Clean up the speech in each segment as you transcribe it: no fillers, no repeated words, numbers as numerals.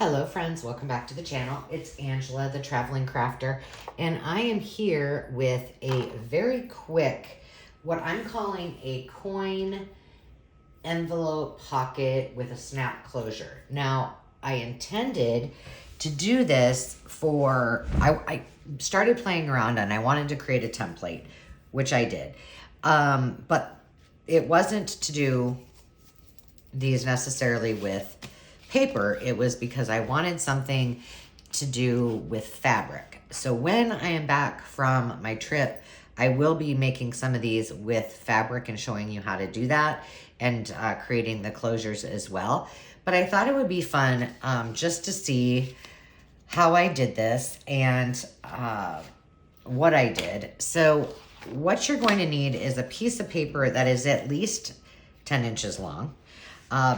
Hello friends, welcome back to the channel. It's Angela, the Traveling Crafter, and I am here with a very quick, what I'm calling a coin envelope pocket with a snap closure. Now, I intended to do this for, I started playing around and I wanted to create a template, which I did. But it wasn't to do these necessarily with paper. It was because I wanted something to do with fabric. So when I am back from my trip, I will be making some of these with fabric and showing you how to do that and creating the closures as well. But I thought it would be fun just to see how I did this and what I did. So what you're going to need is a piece of paper that is at least 10 inches long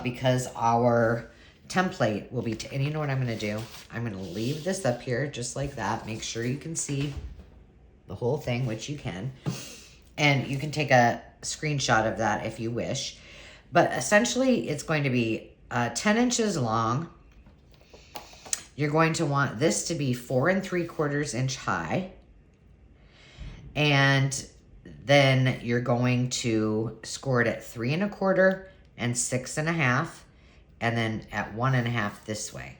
because our template will be, and you know what I'm going to do? I'm going to leave this up here just like that. Make sure you can see the whole thing, which you can. And you can take a screenshot of that if you wish. But essentially, it's going to be 10 inches long. You're going to want this to be 4 3/4 inch high. And then you're going to score it at 3 1/4 and 6 1/2. And then at 1 1/2 this way.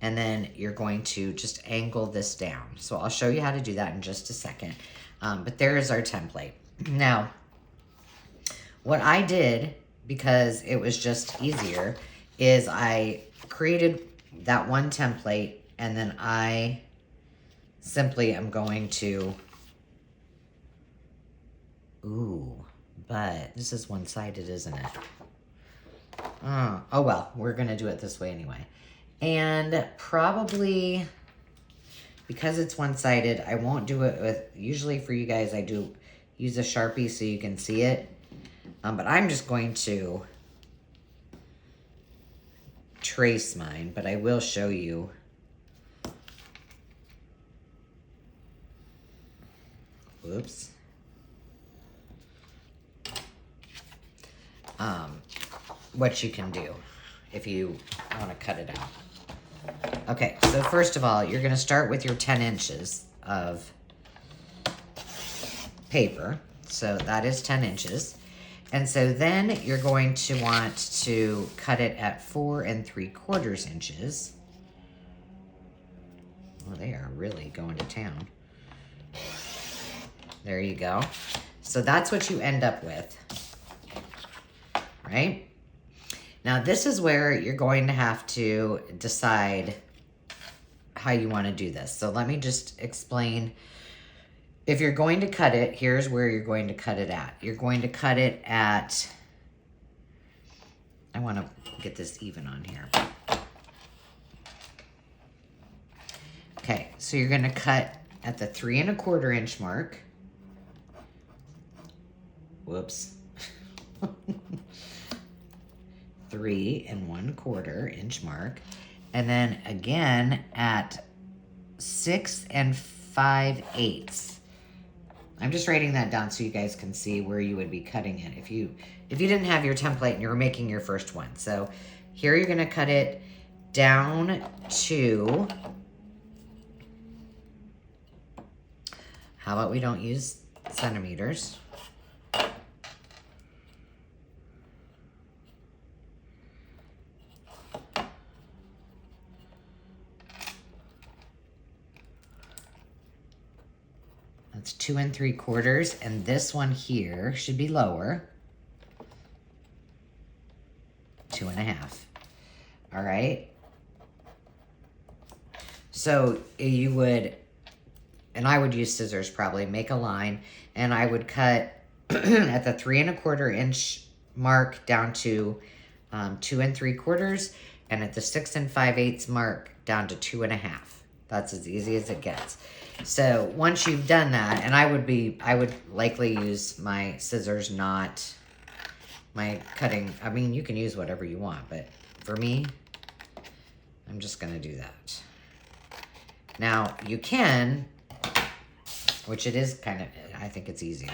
And then you're going to just angle this down. So I'll show you how to do that in just a second. But there is our template. Now, what I did, because it was just easier, is I created that one template and then I simply am going to, but this is one-sided, isn't it? Oh well, we're going to do it this way anyway. And probably, because it's one-sided, I won't do it with, usually for you guys, I do use a Sharpie so you can see it. But I'm just going to trace mine, but I will show you. Whoops. What you can do if you want to cut it out. Okay, so first of all, you're going to start with your 10 inches of paper. So that is 10 inches. And so then you're going to want to cut it at 4 3/4 inches. Well, they are really going to town. There you go. So that's what you end up with, right? Now this is where you're going to have to decide how you want to do this. So let me just explain. If you're going to cut it, here's where you're going to cut it at. You're going to cut it at, I want to get this even on here. Okay, so you're going to cut at the 3 1/4 inch mark. Whoops. 3 1/4 inch mark. And then again at 6 5/8. I'm just writing that down so you guys can see where you would be cutting it if you didn't have your template and you were making your first one. So here you're going to cut it down to, how about we don't use centimeters? That's 2 3/4, and this one here should be lower. 2 1/2. All right. So you would, and I would use scissors probably, make a line, and I would cut at the 3 1/4 inch mark down to 2 3/4, and at the 6 5/8 mark down to 2 1/2. That's as easy as it gets. So once you've done that, and I would likely use my scissors, not my cutting. I mean, you can use whatever you want, but for me, I'm just going to do that. Now, you can, which it is kind of, I think it's easier,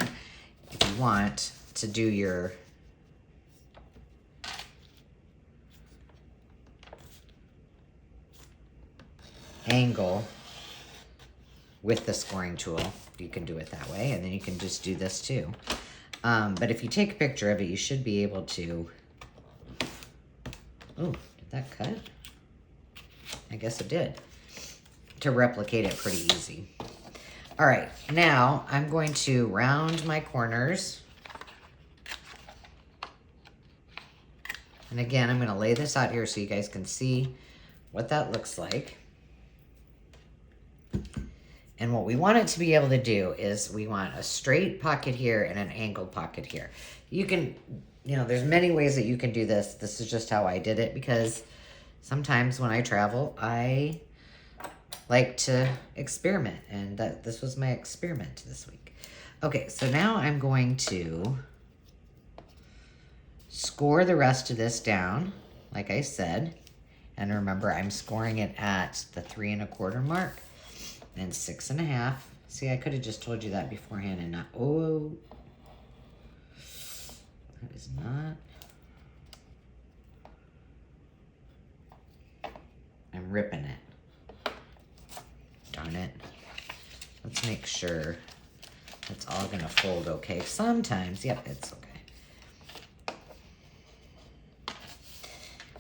if you want to do your angle with the scoring tool. You can do it that way, and then you can just do this too. But if you take a picture of it, you should be able to... Oh, did that cut? I guess it did. To replicate it pretty easy. All right, now I'm going to round my corners. And again, I'm gonna lay this out here so you guys can see what that looks like. And what we want it to be able to do is we want a straight pocket here and an angled pocket here. You can, you know, there's many ways that you can do this. This is just how I did it because sometimes when I travel, I like to experiment, and this was my experiment this week. Okay, so now I'm going to score the rest of this down, like I said. And remember, I'm scoring it at the 3 1/4 mark and 6 1/2. See, I could have just told you that beforehand and not, oh, that is not. I'm ripping it. Darn it. Let's make sure it's all gonna fold okay. Sometimes, yep, it's okay.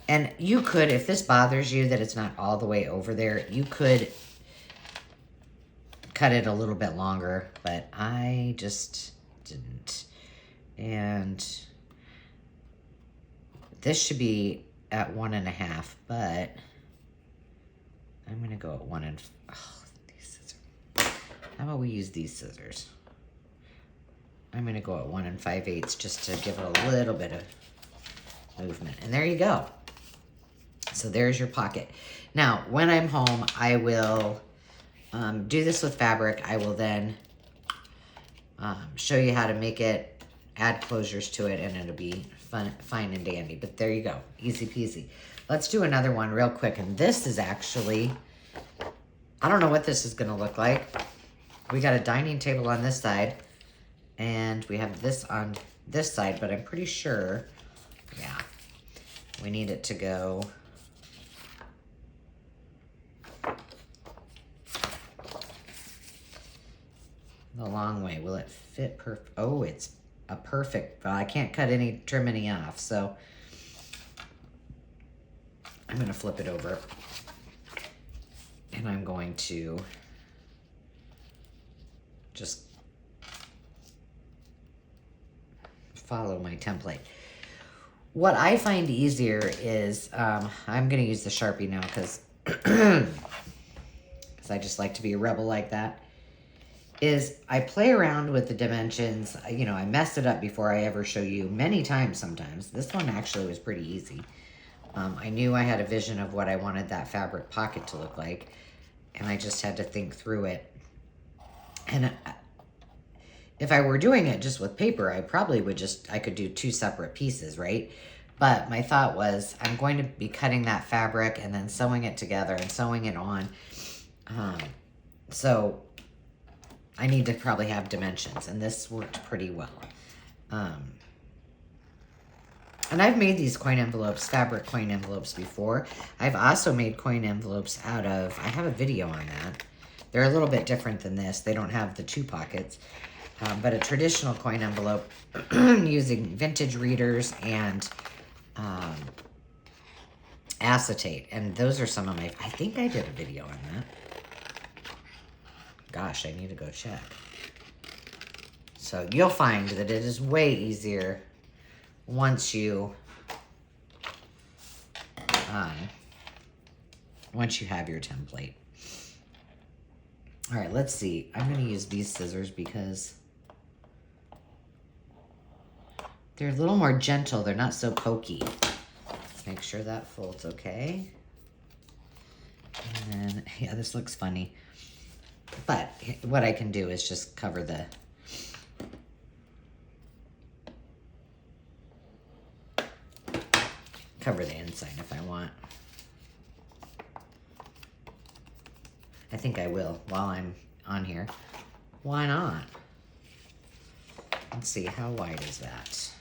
And you could, if this bothers you that it's not all the way over there, you could cut it a little bit longer, but I just didn't. And this should be at 1 1/2, but I'm gonna go at 1 oh, these scissors. How about we use these scissors? I'm gonna go at 1 5/8 just to give it a little bit of movement. And there you go. So there's your pocket. Now, when I'm home, I will do this with fabric. I will then show you how to make it, add closures to it, and it'll be fine and dandy. But there you go, easy peasy. Let's do another one real quick. And this is actually, I don't know what this is gonna look like. We got a dining table on this side, and we have this on this side, but I'm pretty sure, yeah, we need it to go the long way. Will it fit perfect? Oh, it's a perfect, well, I can't trim any off, so I'm gonna flip it over and I'm going to just follow my template. What I find easier is, I'm gonna use the Sharpie now because I just like to be a rebel like that, is I play around with the dimensions. You know, I messed it up before I ever show you many times sometimes. This one actually was pretty easy. I knew I had a vision of what I wanted that fabric pocket to look like, and I just had to think through it. And if I were doing it just with paper, I probably would I could do 2 separate pieces, right? But my thought was, I'm going to be cutting that fabric and then sewing it together and sewing it on. So I need to probably have dimensions, and this worked pretty well. And I've made these coin envelopes, fabric coin envelopes before. I've also made coin envelopes out of, I have a video on that. They're a little bit different than this. They don't have the 2 pockets, but a traditional coin envelope using vintage readers and acetate. And those are some of my, I think I did a video on that. Gosh, I need to go check. So you'll find that it is way easier once you have your template. All right, let's see. I'm gonna use these scissors because they're a little more gentle. They're not so pokey. Let's make sure that folds okay. And then, yeah, this looks funny. But what I can do is just cover the inside if I want. I think I will while I'm on here. Why not? Let's see, how wide is that?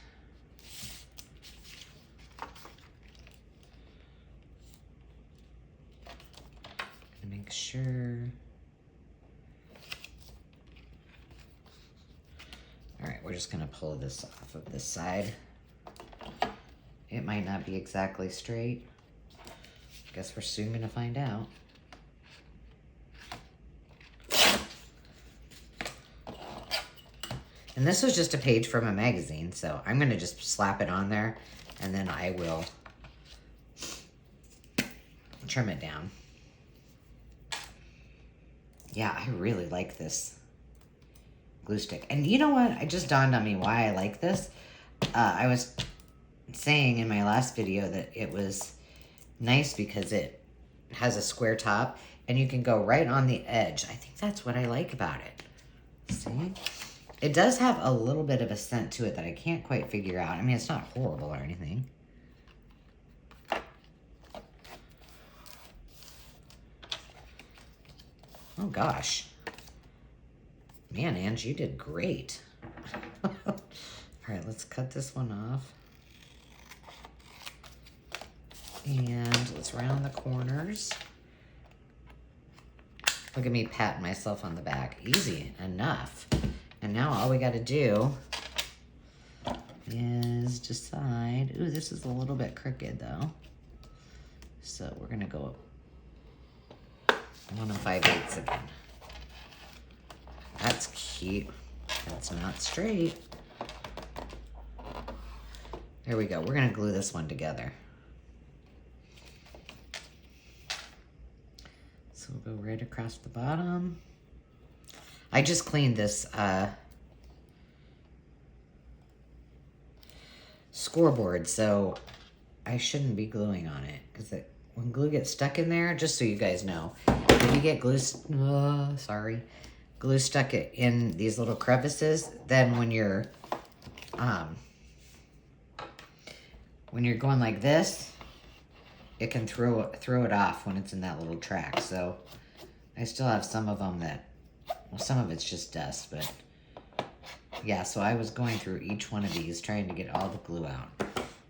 Make sure. All right, we're just gonna pull this off of this side. It might not be exactly straight. Guess we're soon gonna find out. And this was just a page from a magazine, so I'm gonna just slap it on there and then I will trim it down. Yeah, I really like this glue stick. And you know what? It just dawned on me why I like this. I was saying in my last video that it was nice because it has a square top and you can go right on the edge. I think that's what I like about it. See? It does have a little bit of a scent to it that I can't quite figure out. I mean, it's not horrible or anything. Oh gosh. Man, Ange, you did great. All right, let's cut this one off. And let's round the corners. Look at me patting myself on the back. Easy enough. And now all we got to do is decide. Ooh, this is a little bit crooked though. So we're going to go 1 5/8 again. That's cute. That's not straight. There we go. We're going to glue this one together. So we'll go right across the bottom. I just cleaned this scoreboard, so I shouldn't be gluing on it because when glue gets stuck in there, just so you guys know, if you get glue stuck in these little crevices, then when you're going like this, it can throw it off when it's in that little track. So I still have some of them that, well, some of it's just dust, but yeah, so I was going through each one of these trying to get all the glue out.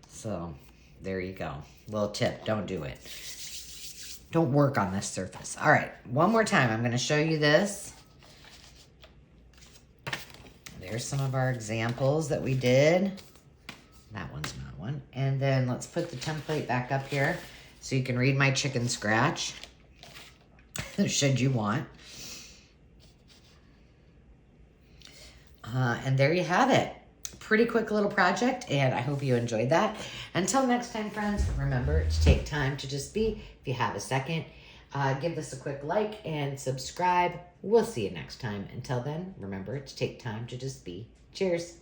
So there you go. Little tip, don't do it. Don't work on this surface. All right, one more time. I'm gonna show you this. There's some of our examples that we did. That one's not one. And then let's put the template back up here so you can read my chicken scratch, should you want. And there you have it. Pretty quick little project, and I hope you enjoyed that. Until next time, friends, remember to take time to just be. If you have a second, give this a quick like and subscribe. We'll see you next time. Until then, remember to take time to just be. Cheers.